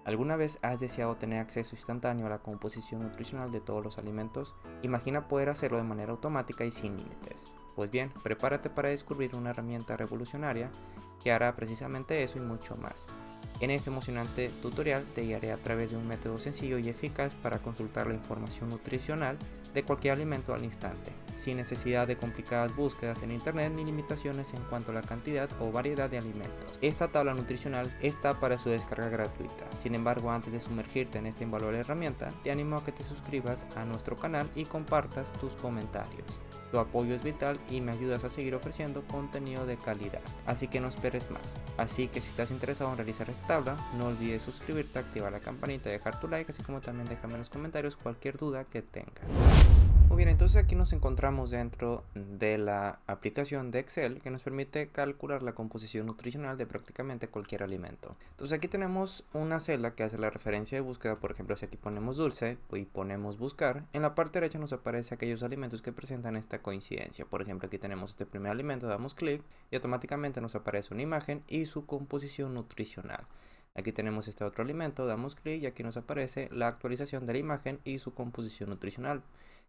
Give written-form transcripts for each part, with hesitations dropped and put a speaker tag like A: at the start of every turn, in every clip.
A: ¿Alguna vez has deseado tener acceso instantáneo a la composición nutricional de todos los alimentos? Imagina poder hacerlo de manera automática y sin límites. Pues bien, prepárate para descubrir una herramienta revolucionaria que hará precisamente eso y mucho más. En este emocionante tutorial te guiaré a través de un método sencillo y eficaz para consultar la información nutricional de cualquier alimento al instante, sin necesidad de complicadas búsquedas en internet ni limitaciones en cuanto a la cantidad o variedad de alimentos. Esta tabla nutricional está para su descarga gratuita. Sin embargo, antes de sumergirte en esta invaluable herramienta, te animo a que te suscribas a nuestro canal y compartas tus comentarios. Tu apoyo es vital y me ayudas a seguir ofreciendo contenido de calidad, así que no esperes más. Así que si estás interesado en realizar esta tabla, no olvides suscribirte, activar la campanita y dejar tu like, así como también déjame en los comentarios cualquier duda que tengas. Muy bien, entonces aquí nos encontramos dentro de la aplicación de Excel que nos permite calcular la composición nutricional de prácticamente cualquier alimento. Entonces aquí tenemos una celda que hace la referencia de búsqueda. Por ejemplo, si aquí ponemos dulce y ponemos buscar, en la parte derecha nos aparece aquellos alimentos que presentan esta coincidencia. Por ejemplo, aquí tenemos este primer alimento, damos clic y automáticamente nos aparece una imagen y su composición nutricional. Aquí tenemos este otro alimento, damos clic y aquí nos aparece la actualización de la imagen y su composición nutricional.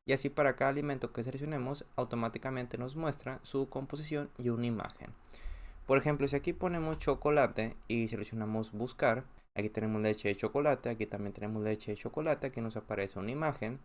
A: Y así para cada alimento que seleccionemos automáticamente nos muestra su composición y una imagen. Por ejemplo, si aquí ponemos chocolate y seleccionamos buscar, aquí tenemos leche de chocolate, aquí también tenemos leche de chocolate, aquí nos aparece una imagen,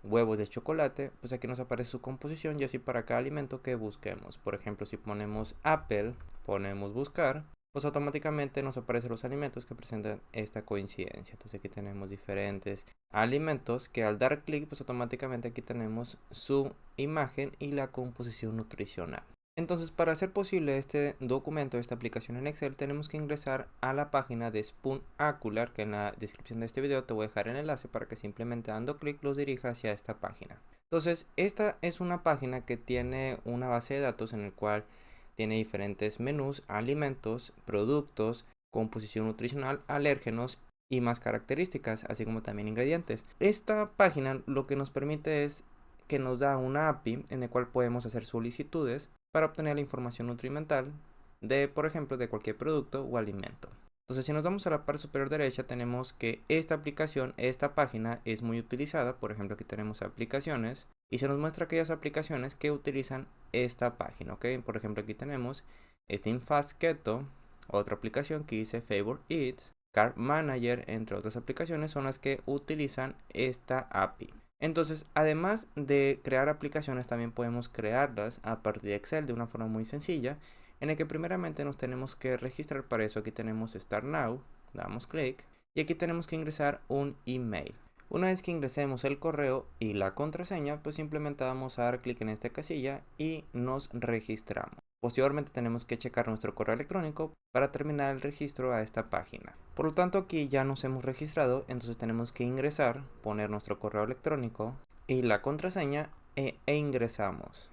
A: huevos de chocolate, pues aquí nos aparece su composición y así para cada alimento que busquemos. Por ejemplo, si ponemos apple, ponemos buscar, pues automáticamente nos aparecen los alimentos que presentan esta coincidencia. Entonces aquí tenemos diferentes alimentos que al dar clic, pues automáticamente aquí tenemos su imagen y la composición nutricional. Entonces, para hacer posible este documento, esta aplicación en Excel, tenemos que ingresar a la página de Spoonacular, que en la descripción de este video te voy a dejar el enlace para que simplemente dando clic los dirija hacia esta página. Entonces, esta es una página que tiene una base de datos en el cual tiene diferentes menús, alimentos, productos, composición nutricional, alérgenos y más características, así como también ingredientes. Esta página lo que nos permite es que nos da una API en la cual podemos hacer solicitudes para obtener la información nutrimental de, por ejemplo, de cualquier producto o alimento. Entonces, si nos vamos a la parte superior derecha, tenemos que esta aplicación, esta página es muy utilizada. Por ejemplo, aquí tenemos aplicaciones y se nos muestra aquellas aplicaciones que utilizan esta página, ¿ok? Por ejemplo, aquí tenemos Steam Fast Keto, otra aplicación que dice Favor Eats, Carb Manager, entre otras aplicaciones son las que utilizan esta API. Entonces, además de crear aplicaciones, también podemos crearlas a partir de Excel de una forma muy sencilla, en el que primeramente nos tenemos que registrar. Para eso aquí tenemos Start Now, damos clic y aquí tenemos que ingresar un email. Una vez que ingresemos el correo y la contraseña, pues simplemente vamos a dar clic en esta casilla y nos registramos. Posteriormente tenemos que checar nuestro correo electrónico para terminar el registro a esta página. Por lo tanto, aquí ya nos hemos registrado, entonces tenemos que ingresar, poner nuestro correo electrónico y la contraseña e ingresamos.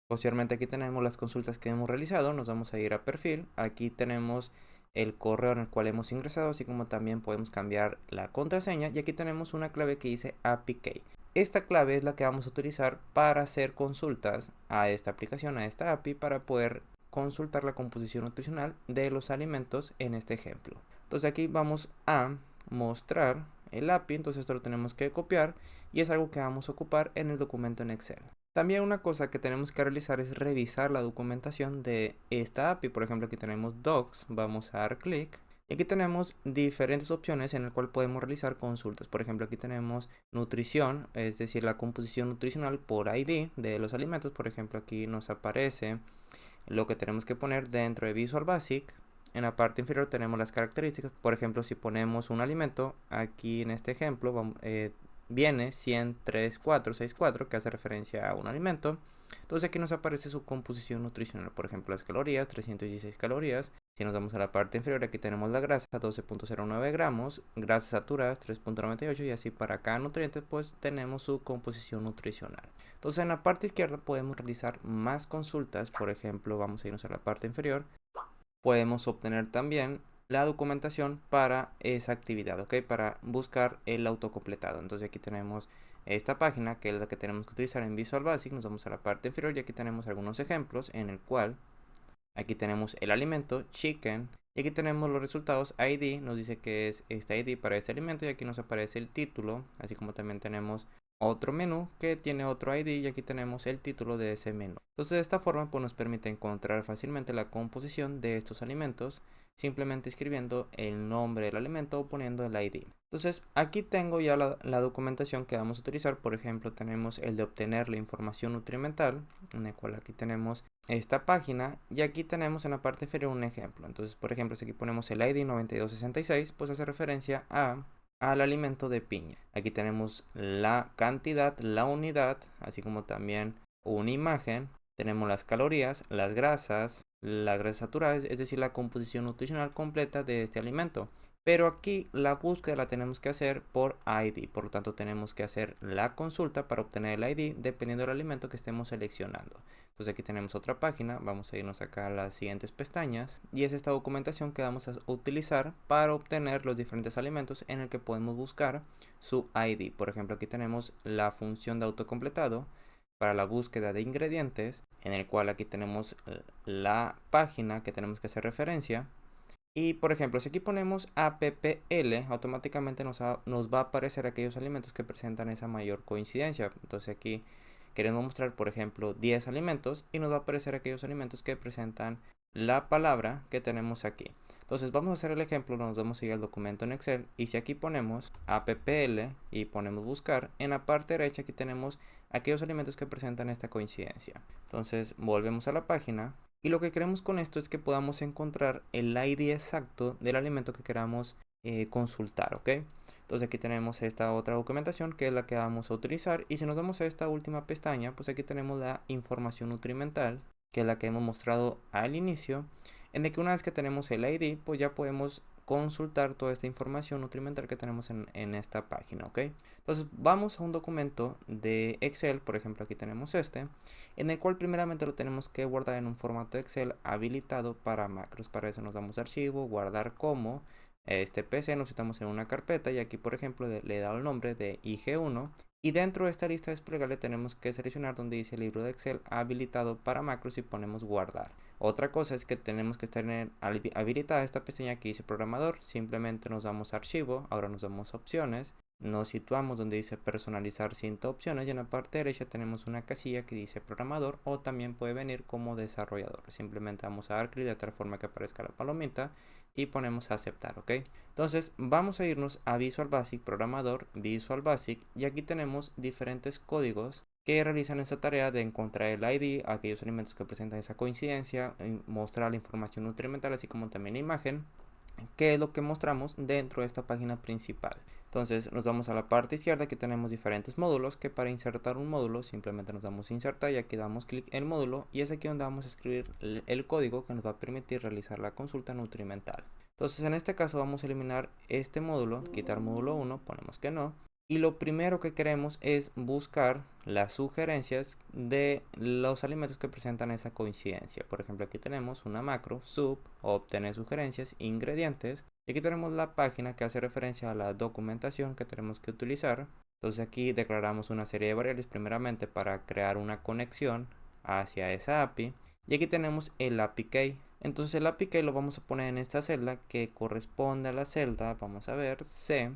A: Posteriormente aquí tenemos las consultas que hemos realizado, nos vamos a ir a perfil, aquí tenemos el correo en el cual hemos ingresado, así como también podemos cambiar la contraseña y aquí tenemos una clave que dice API. Esta clave es la que vamos a utilizar para hacer consultas a esta aplicación, a esta API, para poder consultar la composición nutricional de los alimentos en este ejemplo. Entonces aquí vamos a mostrar el API, entonces esto lo tenemos que copiar y es algo que vamos a ocupar en el documento en Excel. También una cosa que tenemos que realizar es revisar la documentación de esta API. Por ejemplo, aquí tenemos Docs, vamos a dar clic. Y aquí tenemos diferentes opciones en el cual podemos realizar consultas. Por ejemplo, aquí tenemos nutrición, es decir, la composición nutricional por ID de los alimentos. Por ejemplo, aquí nos aparece lo que tenemos que poner dentro de Visual Basic. En la parte inferior tenemos las características. Por ejemplo, si ponemos un alimento, aquí en este ejemplo viene 1003464, que hace referencia a un alimento. Entonces aquí nos aparece su composición nutricional. Por ejemplo, las calorías, 316 calorías. Si nos vamos a la parte inferior, aquí tenemos la grasa, 12.09 gramos, grasas saturadas, 3.98, y así para cada nutriente pues tenemos su composición nutricional. Entonces en la parte izquierda podemos realizar más consultas. Por ejemplo, vamos a irnos a la parte inferior. Podemos obtener también la documentación para esa actividad, ¿ok? Para buscar el autocompletado. Entonces aquí tenemos esta página, que es la que tenemos que utilizar en Visual Basic. Nos vamos a la parte inferior y aquí tenemos algunos ejemplos en el cual aquí tenemos el alimento chicken Y aquí tenemos los resultados ID, nos dice que es este ID para este alimento y aquí nos aparece el título, así como también tenemos otro menú que tiene otro ID y aquí tenemos el título de ese menú. Entonces de esta forma pues nos permite encontrar fácilmente la composición de estos alimentos simplemente escribiendo el nombre del alimento o poniendo el ID. Entonces aquí tengo ya la documentación que vamos a utilizar. Por ejemplo, tenemos el de obtener la información nutrimental, en el cual aquí tenemos esta página y aquí tenemos en la parte inferior un ejemplo. Entonces, por ejemplo, si aquí ponemos el ID 9266, pues hace referencia al alimento de piña. Aquí tenemos la cantidad, la unidad, así como también una imagen. Tenemos las calorías, las grasas saturadas, es decir, la composición nutricional completa de este alimento. Pero aquí la búsqueda la tenemos que hacer por ID, por lo tanto tenemos que hacer la consulta para obtener el ID dependiendo del alimento que estemos seleccionando. Entonces aquí tenemos otra página, vamos a irnos acá a las siguientes pestañas y es esta documentación que vamos a utilizar para obtener los diferentes alimentos en el que podemos buscar su ID. Por ejemplo, aquí tenemos la función de autocompletado para la búsqueda de ingredientes, en el cual aquí tenemos la página que tenemos que hacer referencia. Y por ejemplo, si aquí ponemos APPL, automáticamente nos va a aparecer aquellos alimentos que presentan esa mayor coincidencia. Entonces aquí queremos mostrar, por ejemplo, 10 alimentos y nos va a aparecer aquellos alimentos que presentan la palabra que tenemos aquí. Entonces vamos a hacer el ejemplo, nos vamos a ir al documento en Excel y si aquí ponemos APPL y ponemos buscar, en la parte derecha aquí tenemos aquellos alimentos que presentan esta coincidencia. Entonces volvemos a la página. Y lo que queremos con esto es que podamos encontrar el ID exacto del alimento que queramos consultar, ¿ok? Entonces aquí tenemos esta otra documentación que es la que vamos a utilizar. Y si nos vamos a esta última pestaña, pues aquí tenemos la información nutrimental, que es la que hemos mostrado al inicio, en el que una vez que tenemos el ID, pues ya podemos consultar toda esta información nutrimental que tenemos en esta página, ¿ok? Entonces vamos a un documento de Excel, por ejemplo aquí tenemos este, en el cual primeramente lo tenemos que guardar en un formato Excel habilitado para macros. Para eso nos damos a archivo, guardar como, este PC nos citamos en una carpeta y aquí por ejemplo le he dado el nombre de IG1 y dentro de esta lista desplegable tenemos que seleccionar donde dice libro de Excel habilitado para macros y ponemos guardar. Otra cosa es que tenemos que tener habilitada esta pestaña que dice programador. Simplemente nos vamos a archivo, ahora nos damos a opciones, nos situamos donde dice personalizar sin opciones y en la parte derecha tenemos una casilla que dice programador o también puede venir como desarrollador. Simplemente vamos a dar clic de tal forma que aparezca la palomita y ponemos a aceptar, ¿ok? Entonces vamos a irnos a Visual Basic, programador, Visual Basic y aquí tenemos diferentes códigos que realizan esta tarea de encontrar el ID, aquellos alimentos que presentan esa coincidencia, mostrar la información nutrimental, así como también la imagen, que es lo que mostramos dentro de esta página principal. Entonces nos vamos a la parte izquierda, aquí tenemos diferentes módulos, que para insertar un módulo simplemente nos damos a insertar y aquí damos clic en el módulo y es aquí donde vamos a escribir el código que nos va a permitir realizar la consulta nutrimental. Entonces en este caso vamos a eliminar este módulo, quitar módulo 1, ponemos que no. Y lo primero que queremos es buscar las sugerencias de los alimentos que presentan esa coincidencia. Por ejemplo, aquí tenemos una macro, sub, obtener sugerencias, ingredientes. Y aquí tenemos la página que hace referencia a la documentación que tenemos que utilizar. Entonces aquí declaramos una serie de variables primeramente para crear una conexión hacia esa API. Y aquí tenemos el API key. Entonces el API key lo vamos a poner en esta celda que corresponde a la celda, vamos a ver, C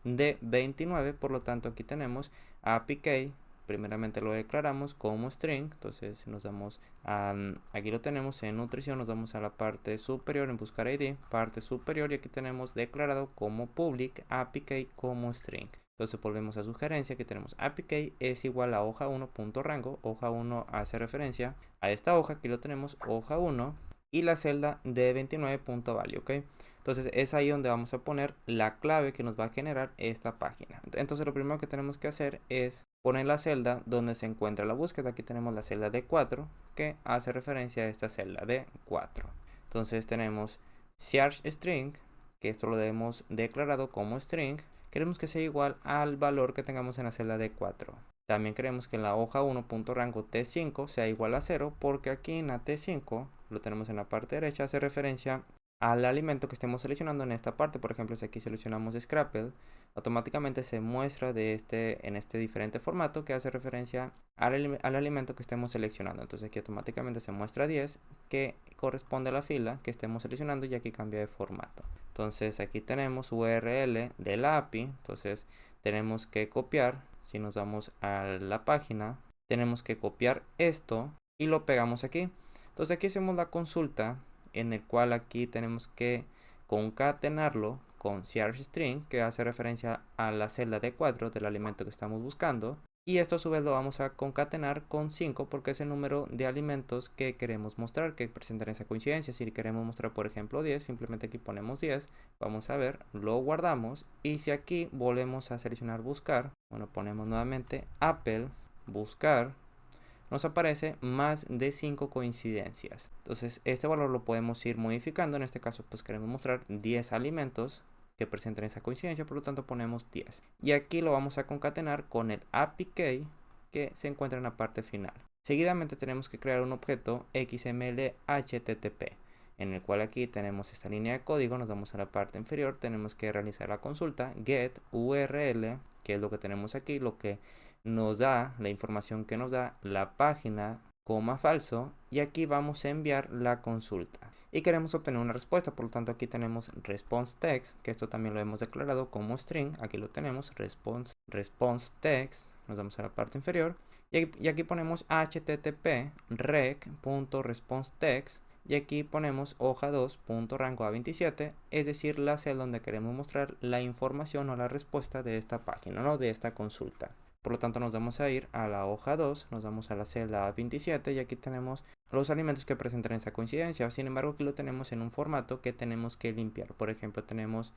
A: de 29, por lo tanto aquí tenemos API key, primeramente lo declaramos como string, entonces nos damos aquí lo tenemos en nutrición, nos vamos a la parte superior en buscar ID, parte superior y aquí tenemos declarado como public API key como string. Entonces volvemos a sugerencia, que tenemos API key es igual a hoja 1.rango, hoja 1 hace referencia a esta hoja, aquí lo tenemos hoja 1 y la celda de 29.value, ¿ok? Entonces es ahí donde vamos a poner la clave que nos va a generar esta página. Entonces lo primero que tenemos que hacer es poner la celda donde se encuentra la búsqueda. Aquí tenemos la celda D4 que hace referencia a esta celda D4. Entonces tenemos search string, que esto lo debemos declarado como string. Queremos que sea igual al valor que tengamos en la celda D4. También queremos que en la hoja 1.rango T5 sea igual a 0 porque aquí en la T5 lo tenemos en la parte derecha, hace referencia al alimento que estemos seleccionando en esta parte. Por ejemplo, si aquí seleccionamos Scrapple, automáticamente se muestra en este diferente formato que hace referencia al alimento que estemos seleccionando. Entonces aquí automáticamente se muestra 10, que corresponde a la fila que estemos seleccionando, y aquí cambia de formato. Entonces aquí tenemos URL de la API. Entonces tenemos que copiar. Si nos vamos a la página, tenemos que copiar esto y lo pegamos aquí. Entonces aquí hacemos la consulta, en el cual aquí tenemos que concatenarlo con CRString, que hace referencia a la celda D4 del alimento que estamos buscando. Y esto a su vez lo vamos a concatenar con 5 porque es el número de alimentos que queremos mostrar, que presentan esa coincidencia. Si queremos mostrar, por ejemplo, 10, simplemente aquí ponemos 10. Vamos a ver, lo guardamos. Y si aquí volvemos a seleccionar buscar, bueno, ponemos nuevamente Apple, buscar, nos aparece más de 5 coincidencias. Entonces este valor lo podemos ir modificando. En este caso pues queremos mostrar 10 alimentos que presenten esa coincidencia, por lo tanto ponemos 10. Y aquí lo vamos a concatenar con el API key que se encuentra en la parte final. Seguidamente tenemos que crear un objeto XML HTTP, en el cual aquí tenemos esta línea de código. Nos vamos a la parte inferior, tenemos que realizar la consulta get URL, que es lo que tenemos aquí, lo que nos da la información que nos da la página, coma falso, y aquí vamos a enviar la consulta y queremos obtener una respuesta. Por lo tanto aquí tenemos response text, que esto también lo hemos declarado como string. Aquí lo tenemos, response text. Nos vamos a la parte inferior y aquí ponemos http rec.response text, y aquí ponemos hoja 2.rango A27, es decir, la celda donde queremos mostrar la información o la respuesta de esta página, ¿no? De esta consulta. Por lo tanto nos vamos a ir a la hoja 2, nos vamos a la celda A27 y aquí tenemos los alimentos que presentan esa coincidencia. Sin embargo, aquí lo tenemos en un formato que tenemos que limpiar. Por ejemplo, tenemos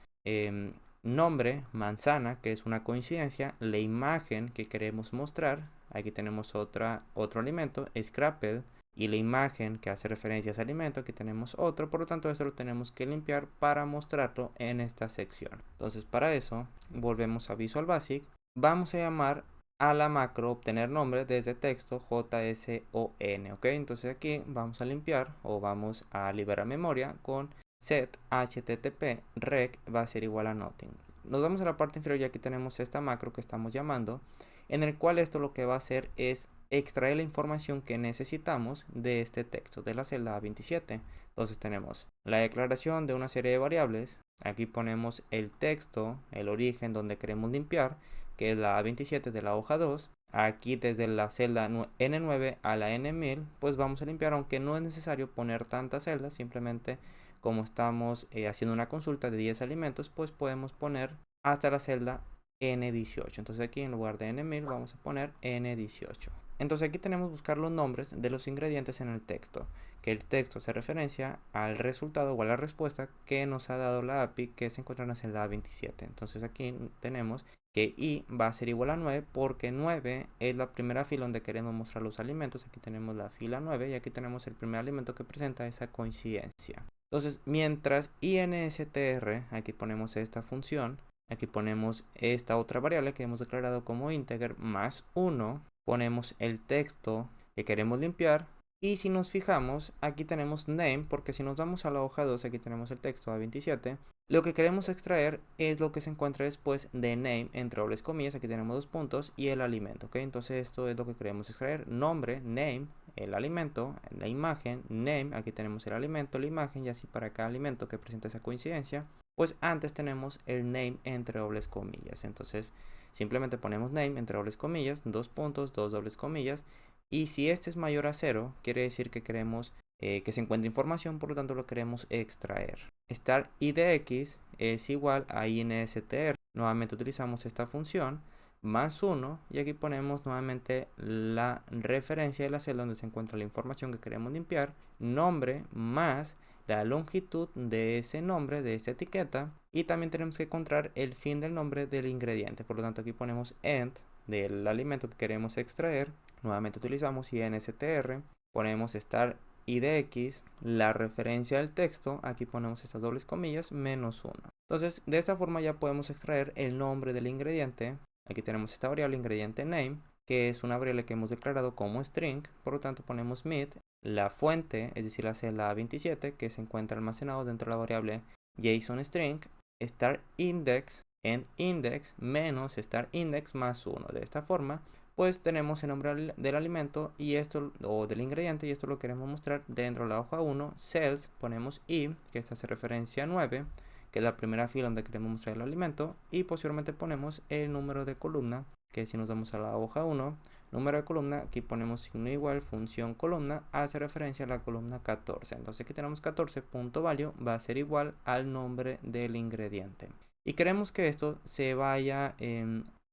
A: nombre, manzana, que es una coincidencia, la imagen que queremos mostrar, aquí tenemos otro alimento, Scrapple, y la imagen que hace referencia a ese alimento, aquí tenemos otro. Por lo tanto, esto lo tenemos que limpiar para mostrarlo en esta sección. Entonces para eso volvemos a Visual Basic, vamos a llamar a la macro obtener nombre desde texto JSON, ok. Entonces aquí vamos a limpiar o vamos a liberar memoria con set http rec va a ser igual a nothing. Nos vamos a la parte inferior y aquí tenemos esta macro que estamos llamando, en el cual esto lo que va a hacer es extraer la información que necesitamos de este texto de la celda A27. Entonces tenemos la declaración de una serie de variables, aquí ponemos el texto, el origen donde queremos limpiar, que es la A27 de la hoja 2. Aquí desde la celda N9 a la N1000 pues vamos a limpiar, aunque no es necesario poner tantas celdas, simplemente como estamos haciendo una consulta de 10 alimentos, pues podemos poner hasta la celda N18. Entonces aquí en lugar de N1000 vamos a poner N18. Entonces aquí tenemos buscar los nombres de los ingredientes en el texto, que el texto hace referencia al resultado o a la respuesta que nos ha dado la API, que se encuentra en la celda 27. Entonces aquí tenemos que i va a ser igual a 9 porque 9 es la primera fila donde queremos mostrar los alimentos. Aquí tenemos la fila 9 y aquí tenemos el primer alimento que presenta esa coincidencia. Entonces mientras instr, aquí ponemos esta función, aquí ponemos esta otra variable que hemos declarado como integer más 1, ponemos el texto que queremos limpiar. Y si nos fijamos, aquí tenemos name, porque si nos vamos a la hoja 2, aquí tenemos el texto A27. Lo que queremos extraer es lo que se encuentra después de name, entre dobles comillas, aquí tenemos 2 puntos, y el alimento, ¿ok? Entonces esto es lo que queremos extraer, nombre, name, el alimento, la imagen, name, aquí tenemos el alimento, la imagen, y así para cada alimento que presenta esa coincidencia, pues antes tenemos el name entre dobles comillas. Entonces simplemente ponemos name entre dobles comillas, 2 puntos, 2 dobles comillas, y si este es mayor a 0, quiere decir que queremos que se encuentre información, por lo tanto lo queremos extraer. Star IDX es igual a instr. Nuevamente utilizamos esta función, más 1, y aquí ponemos nuevamente la referencia de la celda donde se encuentra la información que queremos limpiar, nombre más la longitud de ese nombre, de esta etiqueta, y también tenemos que encontrar el fin del nombre del ingrediente. Por lo tanto aquí ponemos end del alimento que queremos extraer, nuevamente utilizamos instr, ponemos star idx, la referencia del texto, aquí ponemos estas dobles comillas, menos 1. Entonces de esta forma ya podemos extraer el nombre del ingrediente. Aquí tenemos esta variable ingrediente name, que es una variable que hemos declarado como string, por lo tanto ponemos mid, la fuente, es decir, la celda 27, que se encuentra almacenado dentro de la variable JSON string, start index en index menos start index más 1. De esta forma, pues tenemos el nombre del alimento y esto, o del ingrediente, y esto lo queremos mostrar dentro de la hoja 1, cells, ponemos i, que esta hace referencia a 9, que es la primera fila donde queremos mostrar el alimento, y posteriormente ponemos el número de columna, que si nos damos a la hoja 1, número de columna, aquí ponemos signo igual, función columna, hace referencia a la columna 14. Entonces aquí tenemos 14.value, va a ser igual al nombre del ingrediente. Y queremos que esto se vaya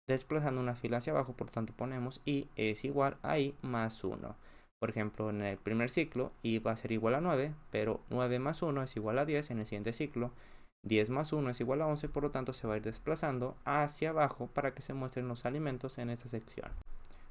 A: desplazando una fila hacia abajo, por lo tanto ponemos i es igual a i más 1. Por ejemplo, en el primer ciclo i va a ser igual a 9, pero 9 más 1 es igual a 10 en el siguiente ciclo. 10 más 1 es igual a 11, por lo tanto se va a ir desplazando hacia abajo para que se muestren los alimentos en esta sección.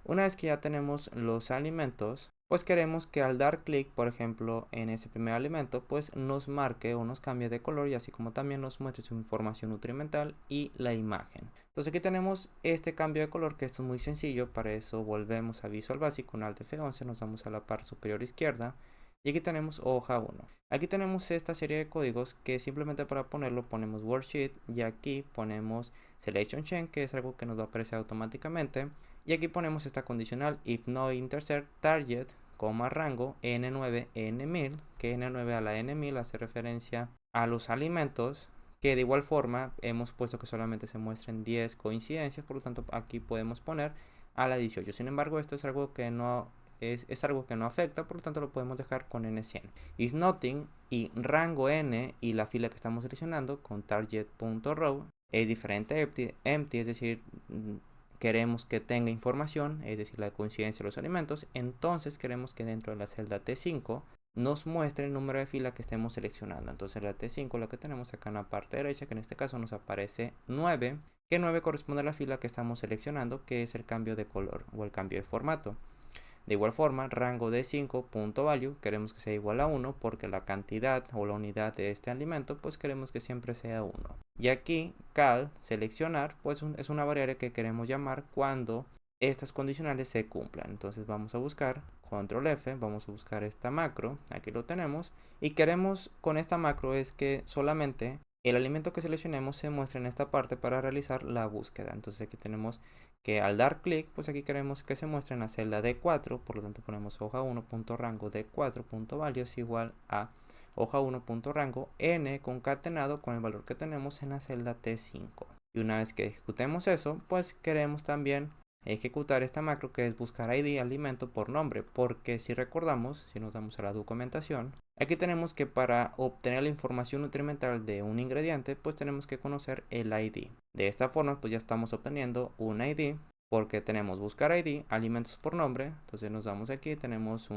A: Una vez que ya tenemos los alimentos, pues queremos que al dar clic, por ejemplo, en ese primer alimento, pues nos marque o nos cambie de color y así como también nos muestre su información nutrimental y la imagen. Entonces aquí tenemos este cambio de color, que esto es muy sencillo. Para eso volvemos a Visual Basic con Alt F11, nos vamos a la parte superior izquierda y aquí tenemos hoja 1. Aquí tenemos esta serie de códigos que simplemente para ponerlo ponemos Worksheet y aquí ponemos Selection Chain, que es algo que nos va a aparecer automáticamente. Y aquí ponemos esta condicional if no intersect target, rango n9 n1000, que n9 a la n1000 hace referencia a los alimentos, que de igual forma hemos puesto que solamente se muestren 10 coincidencias, por lo tanto aquí podemos poner a la 18. Sin embargo, esto es algo que no algo que no afecta, por lo tanto lo podemos dejar con n100. Is nothing y rango n y la fila que estamos seleccionando con target.row es diferente empty, es decir, queremos que tenga información, es decir, la coincidencia de los alimentos. Entonces queremos que dentro de la celda T5 nos muestre el número de fila que estemos seleccionando. Entonces la T5 lo que tenemos acá en la parte derecha, que en este caso nos aparece 9, que 9 corresponde a la fila que estamos seleccionando, que es el cambio de color o el cambio de formato. De igual forma, rango de 5.value queremos que sea igual a 1 porque la cantidad o la unidad de este alimento pues queremos que siempre sea 1. Y aquí cal seleccionar pues es una variable que queremos llamar cuando estas condicionales se cumplan. Entonces vamos a buscar control F, vamos a buscar esta macro, aquí lo tenemos, y queremos con esta macro es que solamente el alimento que seleccionemos se muestre en esta parte para realizar la búsqueda. Entonces aquí tenemos que al dar clic, pues aquí queremos que se muestre en la celda D4, por lo tanto ponemos hoja 1.rango D4.value es igual a hoja 1.rango n concatenado con el valor que tenemos en la celda T5. Y una vez que ejecutemos eso, pues queremos también ejecutar esta macro que es buscar ID alimento por nombre, porque si recordamos, si nos damos a la documentación, aquí tenemos que para obtener la información nutrimental de un ingrediente, pues tenemos que conocer el ID. De esta forma, pues ya estamos obteniendo un ID, porque tenemos buscar ID, alimentos por nombre. Entonces nos damos aquí, tenemos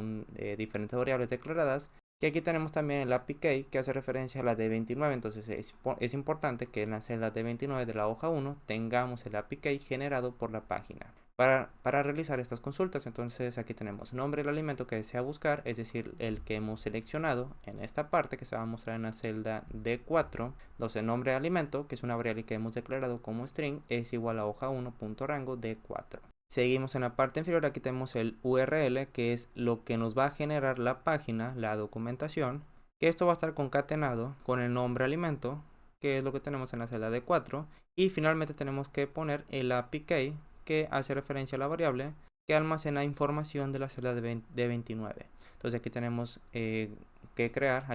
A: diferentes variables declaradas. Y aquí tenemos también el API que hace referencia a la D29. Entonces es importante que en la celda D29 de la hoja 1 tengamos el API generado por la página para realizar estas consultas. Entonces aquí tenemos nombre del alimento que desea buscar, es decir, el que hemos seleccionado en esta parte que se va a mostrar en la celda D4. Entonces nombre de alimento, que es una variable que hemos declarado como string, es igual a hoja 1.rango D4. Seguimos en la parte inferior, aquí tenemos el URL, que es lo que nos va a generar la página, la documentación, que esto va a estar concatenado con el nombre alimento, que es lo que tenemos en la celda D4, y finalmente tenemos que poner el API que hace referencia a la variable que almacena información de la celda de 29. Entonces aquí tenemos que crear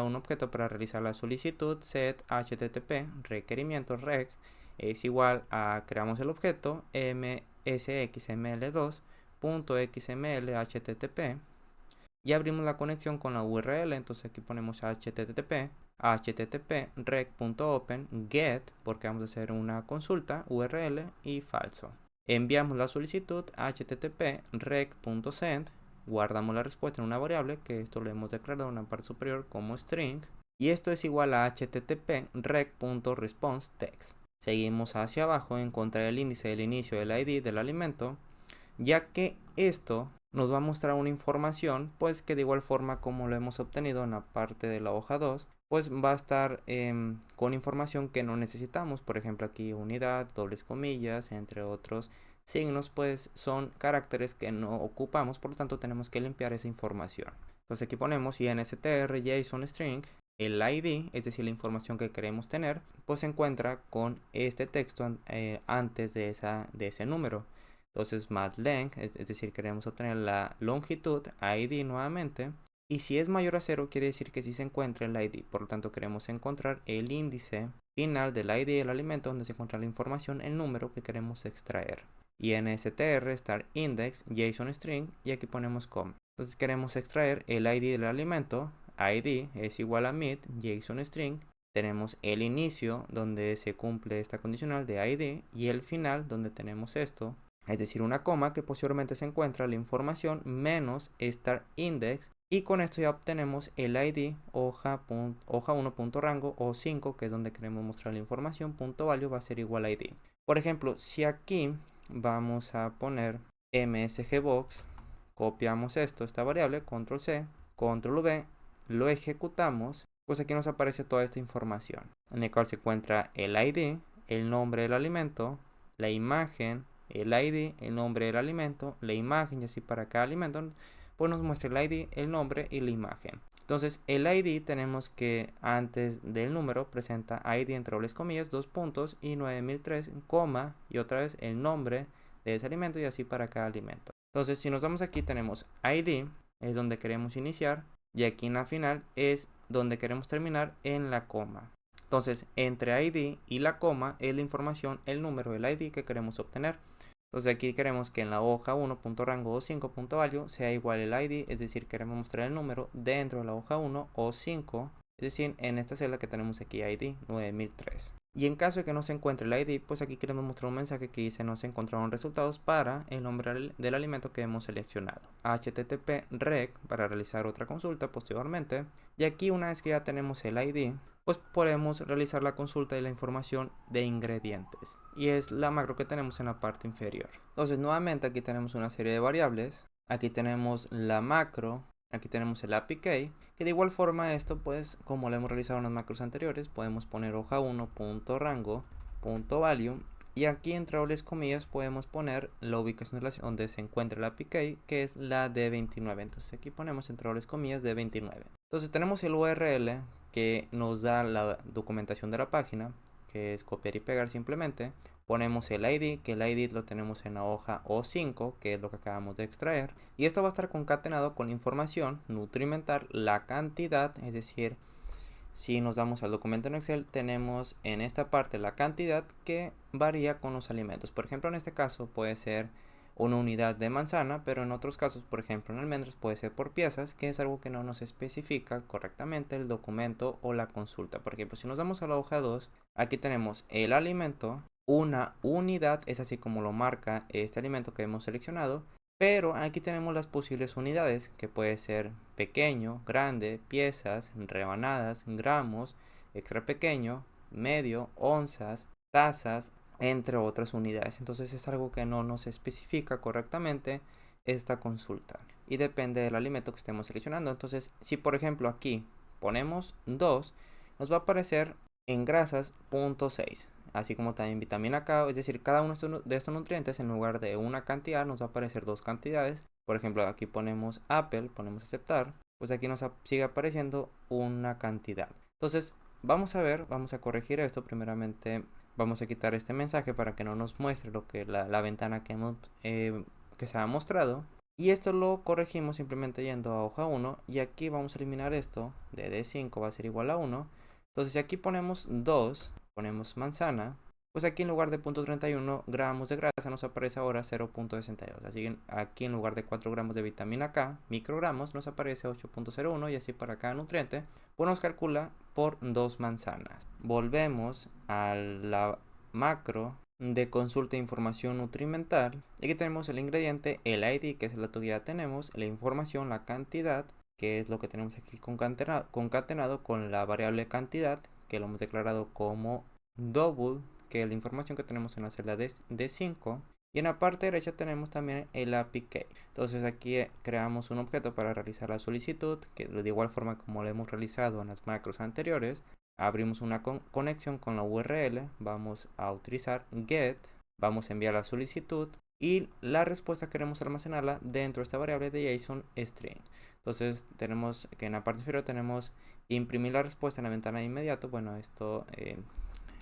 A: un objeto para realizar la solicitud set http requerimientos reg es igual a creamos el objeto msxml2.xml http y abrimos la conexión con la URL. Entonces aquí ponemos http reg.open get porque vamos a hacer una consulta URL y falso. Enviamos la solicitud http reg.send, guardamos la respuesta en una variable que esto lo hemos declarado en la parte superior como string y esto es igual a http reg.response-text. Seguimos hacia abajo en encontrar el índice del inicio del ID del alimento, ya que esto nos va a mostrar una información pues que de igual forma como lo hemos obtenido en la parte de la hoja 2 pues va a estar con información que no necesitamos, por ejemplo aquí unidad, dobles comillas, entre otros signos pues son caracteres que no ocupamos, por lo tanto tenemos que limpiar esa información. Entonces aquí ponemos INSTR JSON string, el ID, es decir, la información que queremos tener, pues se encuentra con este texto antes de ese número. Entonces matLength, es decir, queremos obtener la longitud, ID nuevamente. Y si es mayor a 0, quiere decir que sí se encuentra el ID. Por lo tanto, queremos encontrar el índice final del ID del alimento donde se encuentra la información, el número que queremos extraer. INSTR start index JSON string y aquí ponemos com. Entonces queremos extraer el ID del alimento. ID es igual a mid JSON string. Tenemos el inicio donde se cumple esta condicional de ID y el final donde tenemos esto, es decir, una coma que posteriormente se encuentra la información menos start index. Y con esto ya obtenemos el ID hoja1.rango o 5, que es donde queremos mostrar la información, .value va a ser igual a ID. Por ejemplo, si aquí vamos a poner msgbox, copiamos esta variable, control C, control V, lo ejecutamos, pues aquí nos aparece toda esta información, en el cual se encuentra el ID, el nombre del alimento, la imagen, el ID, el nombre del alimento, la imagen y así para cada alimento. Pues nos muestra el ID, el nombre y la imagen. Entonces el ID tenemos que antes del número presenta ID entre dobles comillas, 2 puntos y 9003, coma y otra vez el nombre de ese alimento y así para cada alimento. Entonces si nos vamos aquí tenemos ID, es donde queremos iniciar, y aquí en la final es donde queremos terminar en la coma. Entonces entre ID y la coma es la información, el número del ID que queremos obtener. Entonces aquí queremos que en la hoja 1.rango o 5.value sea igual el ID, es decir, queremos mostrar el número dentro de la hoja 1 o 5, es decir, en esta celda que tenemos aquí ID 9003. Y en caso de que no se encuentre el ID, pues aquí queremos mostrar un mensaje que dice no se encontraron resultados para el nombre del alimento que hemos seleccionado. HTTP rec para realizar otra consulta posteriormente. Y aquí una vez que ya tenemos el ID, pues podemos realizar la consulta de la información de ingredientes. Y es la macro que tenemos en la parte inferior. Entonces nuevamente aquí tenemos una serie de variables. Aquí tenemos la macro. Aquí tenemos el API key, que de igual forma esto pues como lo hemos realizado en las macros anteriores, podemos poner hoja1.rango.value y aquí entre dobles comillas podemos poner la ubicación donde se encuentra el API key, que es la de 29. Entonces aquí ponemos entre dobles comillas de 29. Entonces tenemos el URL que nos da la documentación de la página, que es copiar y pegar simplemente. Ponemos el ID, que el ID lo tenemos en la hoja O5, que es lo que acabamos de extraer. Y esto va a estar concatenado con información nutrimental, la cantidad, es decir, si nos damos al documento en Excel, tenemos en esta parte la cantidad que varía con los alimentos. Por ejemplo, en este caso puede ser una unidad de manzana, pero en otros casos, por ejemplo en almendras, puede ser por piezas, que es algo que no nos especifica correctamente el documento o la consulta. Por ejemplo, si nos damos a la hoja 2, aquí tenemos el alimento, una unidad, es así como lo marca este alimento que hemos seleccionado, pero aquí tenemos las posibles unidades, que puede ser pequeño, grande, piezas, rebanadas, gramos, extra pequeño, medio, onzas, tazas, entre otras unidades. Entonces es algo que no nos especifica correctamente esta consulta y depende del alimento que estemos seleccionando. Entonces si por ejemplo aquí ponemos 2, nos va a aparecer en grasas 0.6, así como también vitamina K, es decir, cada uno de estos nutrientes en lugar de una cantidad nos va a aparecer dos cantidades. Por ejemplo aquí ponemos Apple, ponemos aceptar, pues aquí nos sigue apareciendo una cantidad. Entonces vamos a corregir esto. Primeramente vamos a quitar este mensaje para que no nos muestre lo que la ventana que se ha mostrado. Y esto lo corregimos simplemente yendo a hoja 1. Y aquí vamos a eliminar esto de D5 va a ser igual a 1. Entonces si aquí ponemos 2, ponemos manzana, pues aquí en lugar de 0.31 gramos de grasa nos aparece ahora 0.62. Así que aquí en lugar de 4 gramos de vitamina K, microgramos, nos aparece 8.01 y así para cada nutriente. Pues nos calcula por 2 manzanas. Volvemos a la macro de consulta de información nutrimental. Y aquí tenemos el ingrediente, el ID, que es el dato que ya tenemos, la información, la cantidad, que es lo que tenemos aquí concatenado con la variable cantidad, que lo hemos declarado como double, que es la información que tenemos en la celda de 5. Y en la parte derecha tenemos también el API key. Entonces aquí creamos un objeto para realizar la solicitud, que de igual forma como lo hemos realizado en las macros anteriores. Abrimos una conexión con la URL, vamos a utilizar get, vamos a enviar la solicitud y la respuesta queremos almacenarla dentro de esta variable de JSON string. Entonces tenemos que en la parte inferior tenemos imprimir la respuesta en la ventana de inmediato. Bueno, esto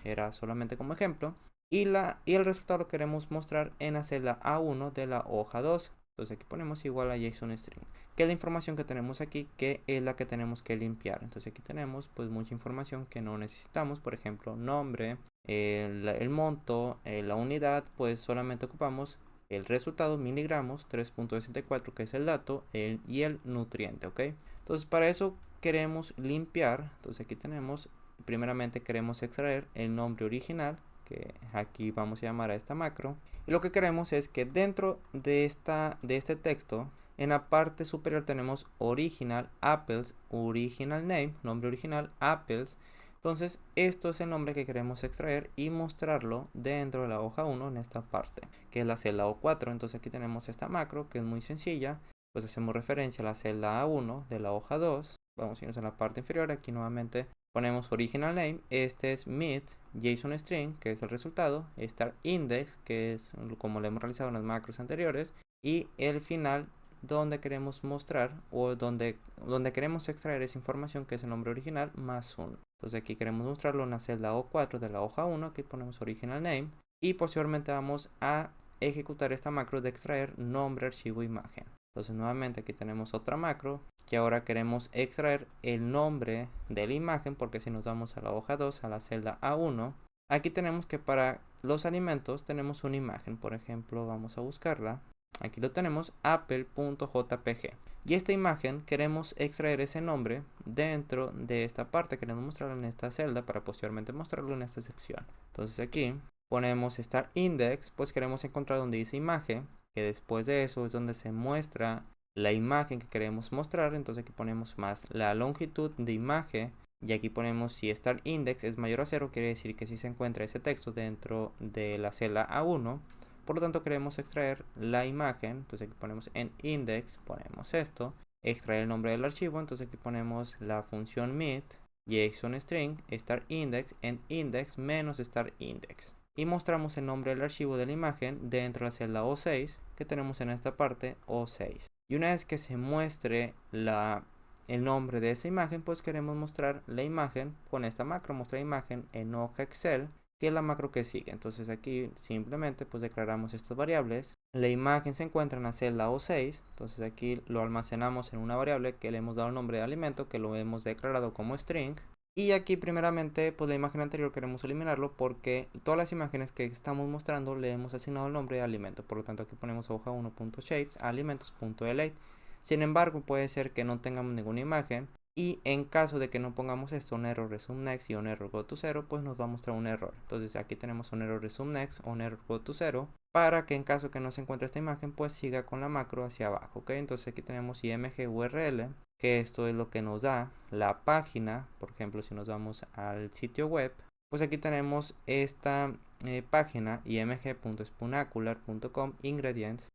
A: era solamente como ejemplo. Y el resultado lo queremos mostrar en la celda A1 de la hoja 2. Entonces aquí ponemos igual a JSON string, que es la información que tenemos aquí, que es la que tenemos que limpiar. Entonces aquí tenemos pues mucha información que no necesitamos, por ejemplo nombre, el monto, la unidad, pues solamente ocupamos el resultado miligramos 3.64, que es el dato, y el nutriente, ¿ok? Entonces para eso queremos limpiar. Entonces aquí tenemos, primeramente queremos extraer el nombre original, que aquí vamos a llamar a esta macro, y lo que queremos es que dentro de este texto, en la parte superior tenemos original apples, original name, nombre original apples. Entonces esto es el nombre que queremos extraer y mostrarlo dentro de la hoja 1 en esta parte, que es la celda O4. Entonces aquí tenemos esta macro que es muy sencilla. Pues hacemos referencia a la celda A1 de la hoja 2. Vamos a irnos a la parte inferior. Aquí nuevamente ponemos original name. Este es mid JSON string, que es el resultado. Start index, que es como lo hemos realizado en las macros anteriores. Y el final, donde queremos mostrar o donde queremos extraer esa información, que es el nombre original más 1. Entonces aquí queremos mostrarlo en la celda O4 de la hoja 1. Aquí ponemos original name. Y posteriormente vamos a ejecutar esta macro de extraer nombre, archivo, imagen. Entonces nuevamente aquí tenemos otra macro que ahora queremos extraer el nombre de la imagen, porque si nos vamos a la hoja 2, a la celda A1, aquí tenemos que para los alimentos tenemos una imagen. Por ejemplo, vamos a buscarla. Aquí lo tenemos, apple.jpg. Y esta imagen queremos extraer ese nombre dentro de esta parte. Queremos mostrarlo en esta celda para posteriormente mostrarlo en esta sección. Entonces aquí ponemos start index, pues queremos encontrar donde dice imagen, que después de eso es donde se muestra la imagen que queremos mostrar. Entonces aquí ponemos más la longitud de imagen, y aquí ponemos si start index es mayor a 0, quiere decir que si se encuentra ese texto dentro de la celda A1. Por lo tanto queremos extraer la imagen. Entonces aquí ponemos en index, ponemos esto, extraer el nombre del archivo. Entonces aquí ponemos la función mid JSON string start index en index menos start index, y mostramos el nombre del archivo de la imagen dentro de la celda O6 que tenemos en esta parte O6. Y una vez que se muestre el nombre de esa imagen, pues queremos mostrar la imagen con esta macro, mostrar imagen en hoja Excel, que es la macro que sigue. Entonces aquí simplemente pues declaramos estas variables. La imagen se encuentra en la celda O6, entonces aquí lo almacenamos en una variable que le hemos dado el nombre de alimento, que lo hemos declarado como string. Y aquí primeramente pues la imagen anterior queremos eliminarlo, porque todas las imágenes que estamos mostrando le hemos asignado el nombre de alimento. Por lo tanto aquí ponemos hoja 1.shapes alimentos.elate. Sin embargo, puede ser que no tengamos ninguna imagen, y en caso de que no pongamos esto, un error resume next y un error go to 0, pues nos va a mostrar un error. Entonces aquí tenemos un error resume next o un error go to 0, para que en caso que no se encuentre esta imagen, pues siga con la macro hacia abajo, ¿ok? Entonces aquí tenemos img url, que esto es lo que nos da la página. Por ejemplo, si nos vamos al sitio web, pues aquí tenemos esta página img.spunacular.com ingredientes,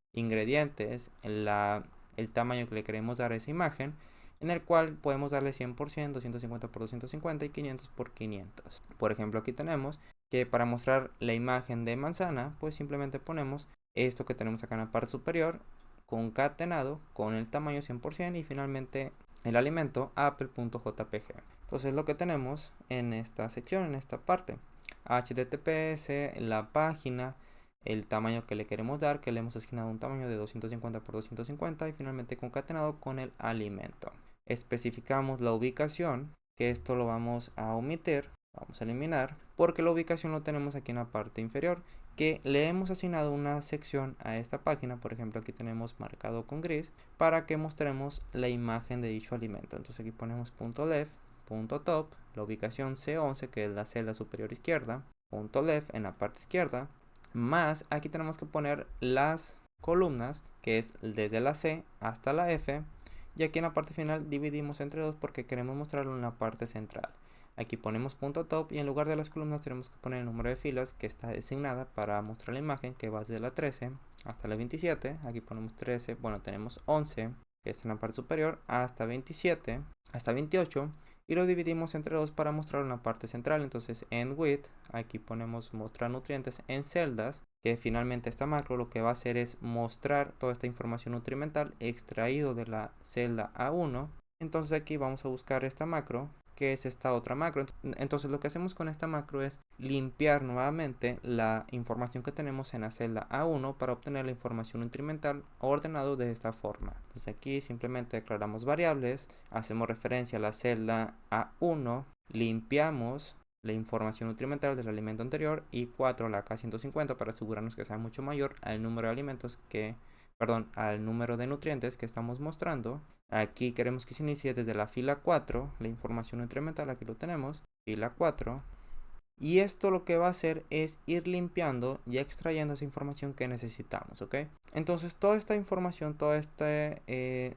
A: el tamaño que le queremos dar a esa imagen, en el cual podemos darle 100%, 250 por 250 y 500 por 500. Por ejemplo, aquí tenemos que para mostrar la imagen de manzana, pues simplemente ponemos esto que tenemos acá en la parte superior, concatenado con el tamaño 100%, y finalmente el alimento apple.jpg. Entonces lo que tenemos en esta sección, en esta parte, https, la página, el tamaño que le queremos dar, que le hemos asignado un tamaño de 250 por 250, y finalmente concatenado con el alimento. Especificamos la ubicación, que esto lo vamos a omitir, vamos a eliminar, porque la ubicación lo tenemos aquí en la parte inferior, que le hemos asignado una sección a esta página. Por ejemplo, aquí tenemos marcado con gris para que mostremos la imagen de dicho alimento. Entonces aquí ponemos .left, .top, la ubicación C11, que es la celda superior izquierda, .left en la parte izquierda, más aquí tenemos que poner las columnas, que es desde la C hasta la F, y aquí en la parte final dividimos entre dos porque queremos mostrarlo en la parte central. Aquí ponemos .top, y en lugar de las columnas tenemos que poner el número de filas que está designada para mostrar la imagen, que va desde la 13 hasta la 27. Aquí ponemos 13, bueno, tenemos 11, que está en la parte superior, hasta 27, hasta 28, y lo dividimos entre dos para mostrar una parte central. Entonces en with, aquí ponemos mostrar nutrientes en celdas, que finalmente esta macro lo que va a hacer es mostrar toda esta información nutrimental extraído de la celda A1. Entonces aquí vamos a buscar esta macro, que es esta otra macro. Entonces lo que hacemos con esta macro es limpiar nuevamente la información que tenemos en la celda A1 para obtener la información nutrimental ordenado de esta forma. Entonces aquí simplemente declaramos variables, hacemos referencia a la celda A1, limpiamos la información nutrimental del alimento anterior y 4 la K150 para asegurarnos que sea mucho mayor al número de alimentos que, perdón, al número de nutrientes que estamos mostrando. Aquí queremos que se inicie desde la fila 4, la información nutrimental, aquí lo tenemos, fila 4. Y esto lo que va a hacer es ir limpiando y extrayendo esa información que necesitamos, ¿ok? Entonces toda esta información,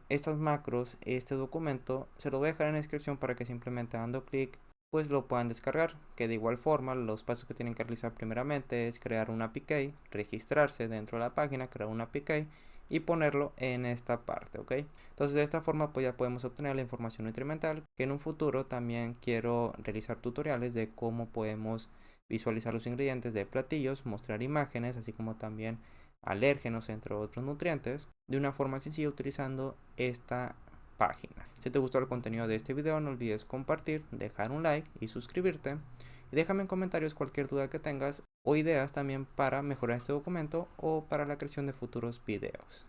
A: estas macros, este documento, se lo voy a dejar en la descripción para que simplemente dando clic pues lo puedan descargar, que de igual forma los pasos que tienen que realizar primeramente es crear un APK, registrarse dentro de la página, crear un APK y ponerlo en esta parte, ¿ok? Entonces de esta forma pues ya podemos obtener la información nutrimental, que en un futuro también quiero realizar tutoriales de cómo podemos visualizar los ingredientes de platillos, mostrar imágenes, así como también alérgenos entre otros nutrientes, de una forma sencilla utilizando esta página. Si te gustó el contenido de este video, no olvides compartir, dejar un like y suscribirte. Y déjame en comentarios cualquier duda que tengas o ideas también para mejorar este documento o para la creación de futuros videos.